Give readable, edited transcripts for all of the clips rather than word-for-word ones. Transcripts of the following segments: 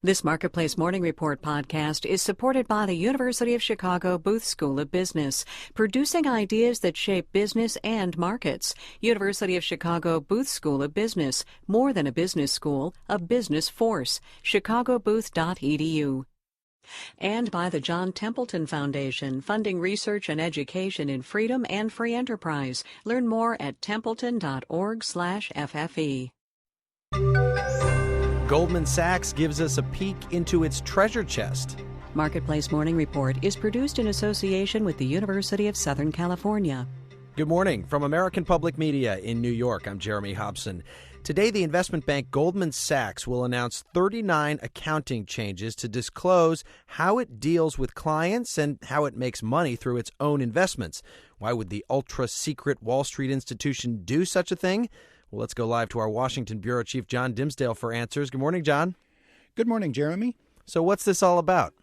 This Marketplace Morning Report podcast is supported by the University of Chicago Booth School of Business, producing ideas that shape business and markets. University of Chicago Booth School of Business, more than a business school, a business force. chicagobooth.edu. And by the John Templeton Foundation, funding research and education in freedom and free enterprise. Learn more at templeton.org/FFE. Goldman Sachs gives us a peek into its treasure chest. Marketplace Morning Report is produced in association with the University of Southern California. Good morning. From American Public Media in New York, I'm Jeremy Hobson. Today, the investment bank Goldman Sachs will announce 39 accounting changes to disclose how it deals with clients and how it makes money through its own investments. Why would the ultra-secret Wall Street institution do such a thing? Well, let's go live to our Washington Bureau Chief, John Dimsdale, for answers. Good morning, John. Good morning, Jeremy. So what's this all about?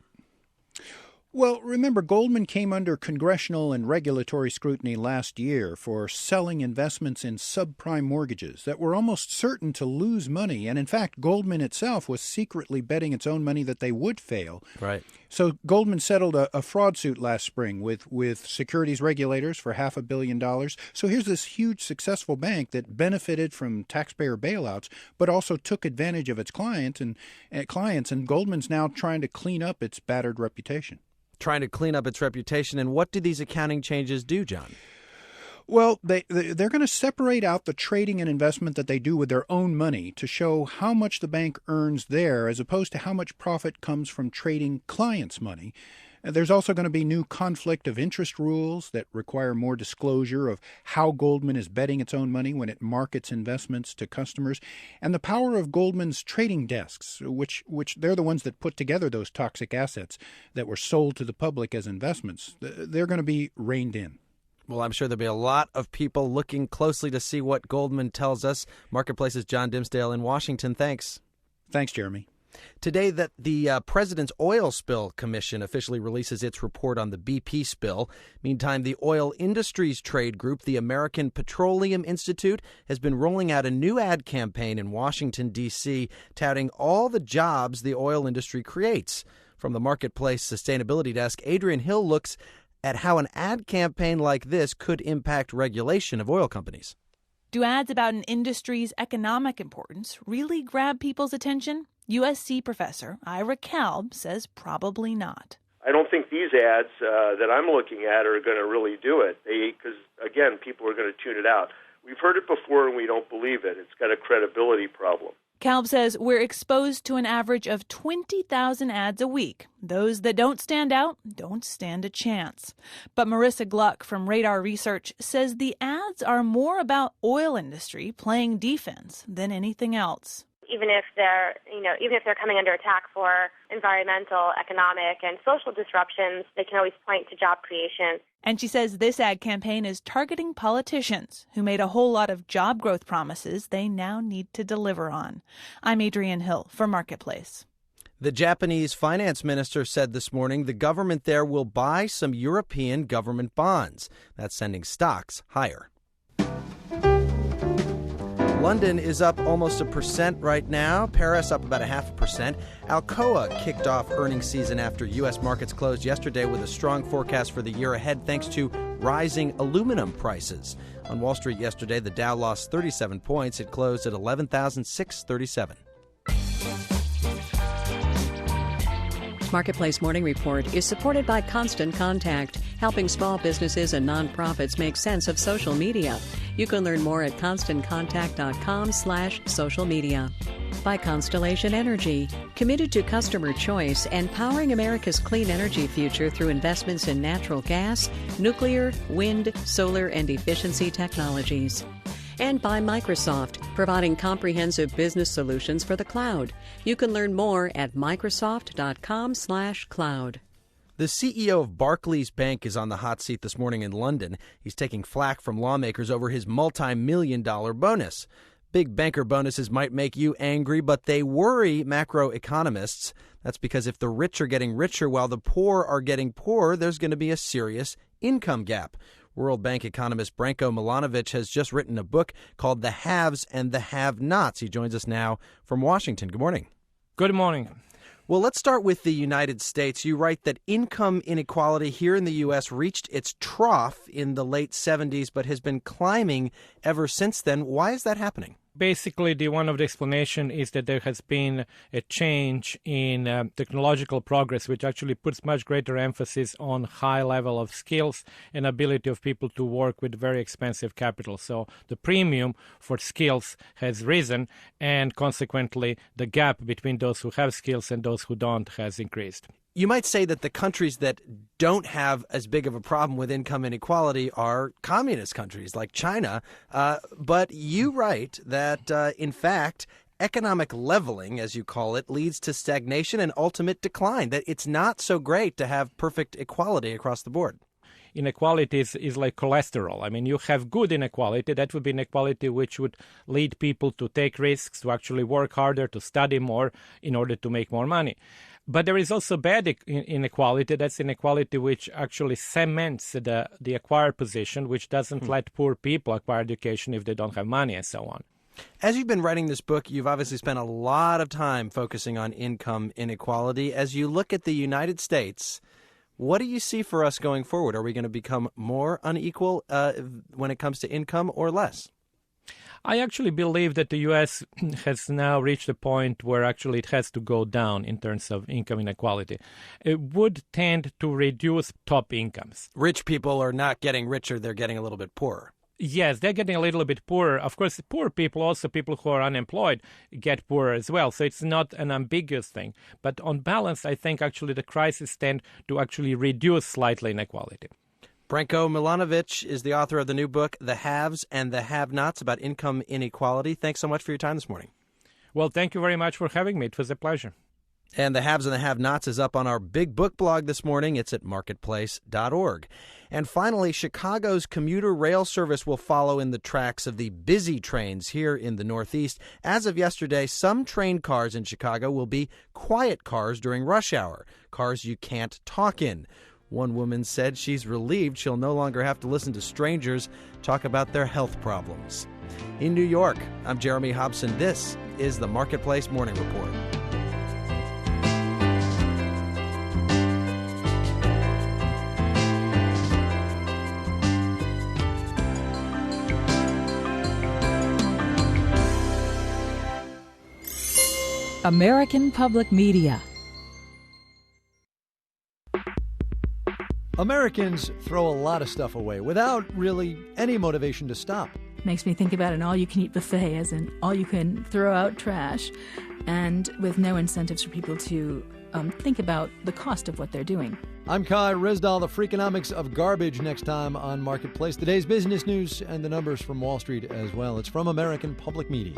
Well, remember, Goldman came under congressional and regulatory scrutiny last year for selling investments in subprime mortgages that were almost certain to lose money. And in fact, Goldman itself was secretly betting its own money that they would fail. Right. So Goldman settled a fraud suit last spring with securities regulators for $500 million. So here's this huge successful bank that benefited from taxpayer bailouts, but also took advantage of its clients, and Goldman's now trying to clean up its battered reputation. Trying to clean up its reputation. And what do these accounting changes do, John? Well, they're going to separate out the trading and investment that they do with their own money to show how much the bank earns there as opposed to how much profit comes from trading clients' money. There's also going to be new conflict of interest rules that require more disclosure of how Goldman is betting its own money when it markets investments to customers, and the power of Goldman's trading desks, which they're the ones that put together those toxic assets that were sold to the public as investments. They're going to be reined in. Well, I'm sure there'll be a lot of people looking closely to see what Goldman tells us. Marketplace's John Dimsdale in Washington. Thanks. Thanks, Jeremy. Today, that the President's Oil Spill Commission officially releases its report on the BP spill. Meantime, the oil industries trade group, the American Petroleum Institute, has been rolling out a new ad campaign in Washington, D.C., touting all the jobs the oil industry creates. From the Marketplace Sustainability Desk, Adriene looks at how an ad campaign like this could impact regulation of oil companies. Do ads about an industry's economic importance really grab people's attention? USC professor Ira Kalb says probably not. I don't think these ads that I'm looking at are going to really do it because, again, people are going to tune it out. We've heard it before and we don't believe it. It's got a credibility problem. Kalb says we're exposed to an average of 20,000 ads a week. Those that don't stand out don't stand a chance. But Marissa Gluck from Radar Research says the ads are more about oil industry playing defense than anything else. Even if they're coming under attack for environmental, economic, and social disruptions, they can always point to job creation. And she says this ad campaign is targeting politicians who made a whole lot of job growth promises they now need to deliver on. I'm Adriene Hill for Marketplace. The Japanese finance minister said this morning the government there will buy some European government bonds. That's sending stocks higher. London is up almost 1% right now. Paris up about 0.5%. Alcoa kicked off earnings season after U.S. markets closed yesterday with a strong forecast for the year ahead thanks to rising aluminum prices. On Wall Street yesterday, the Dow lost 37 points. It closed at 11,637. Marketplace Morning Report is supported by Constant Contact, helping small businesses and nonprofits make sense of social media. You can learn more at constantcontact.com/social media. By Constellation Energy, committed to customer choice and powering America's clean energy future through investments in natural gas, nuclear, wind, solar, and efficiency technologies. And by Microsoft, providing comprehensive business solutions for the cloud. You can learn more at microsoft.com/cloud. The CEO of Barclays Bank is on the hot seat this morning in London. He's taking flack from lawmakers over his multi-million-dollar bonus. Big banker bonuses might make you angry, but they worry macroeconomists. That's because if the rich are getting richer while the poor are getting poorer, there's going to be a serious income gap. World Bank economist Branko Milanovic has just written a book called The Haves and the Have-Nots. He joins us now from Washington. Good morning. Good morning. Well, let's start with the United States. You write that income inequality here in the U.S. reached its trough in the late 70s, but has been climbing ever since then. Why is that happening? Basically, one of the explanation is that there has been a change in technological progress, which actually puts much greater emphasis on high level of skills and ability of people to work with very expensive capital. So the premium for skills has risen, and consequently, the gap between those who have skills and those who don't has increased. You might say that the countries that don't have as big of a problem with income inequality are communist countries like China. But you write that, in fact, economic leveling, as you call it, leads to stagnation and ultimate decline, that it's not so great to have perfect equality across the board. Inequality is like cholesterol. I mean, you have good inequality. That would be inequality which would lead people to take risks, to actually work harder, to study more in order to make more money. But there is also bad inequality. That's inequality which actually cements the acquired position, which doesn't let poor people acquire education if they don't have money and so on. As you've been writing this book, you've obviously spent a lot of time focusing on income inequality. As you look at the United States, what do you see for us going forward? Are we going to become more unequal when it comes to income or less? I actually believe that the U.S. has now reached a point where actually it has to go down in terms of income inequality. It would tend to reduce top incomes. Rich people are not getting richer, they're getting a little bit poorer. Yes, they're getting a little bit poorer. Of course, poor people, also people who are unemployed, get poorer as well. So it's not an ambiguous thing. But on balance, I think actually the crisis tend to actually reduce slightly inequality. Branko Milanovic is the author of the new book, The Haves and the Have-Nots, about income inequality. Thanks so much for your time this morning. Well, thank you very much for having me. It was a pleasure. And The Haves and the Have-Nots is up on our big book blog this morning. It's at marketplace.org. And finally, Chicago's commuter rail service will follow in the tracks of the busy trains here in the Northeast. As of yesterday, some train cars in Chicago will be quiet cars during rush hour, cars you can't talk in. One woman said she's relieved she'll no longer have to listen to strangers talk about their health problems. In New York, I'm Jeremy Hobson. This is the Marketplace Morning Report. American Public Media. Americans throw a lot of stuff away without really any motivation to stop. Makes me think about an all-you-can-eat buffet, as in all-you-can-throw-out trash, and with no incentives for people to think about the cost of what they're doing. I'm Kai Rizdal, the Freakonomics of Garbage, next time on Marketplace. The day's business news and the numbers from Wall Street as well. It's from American Public Media.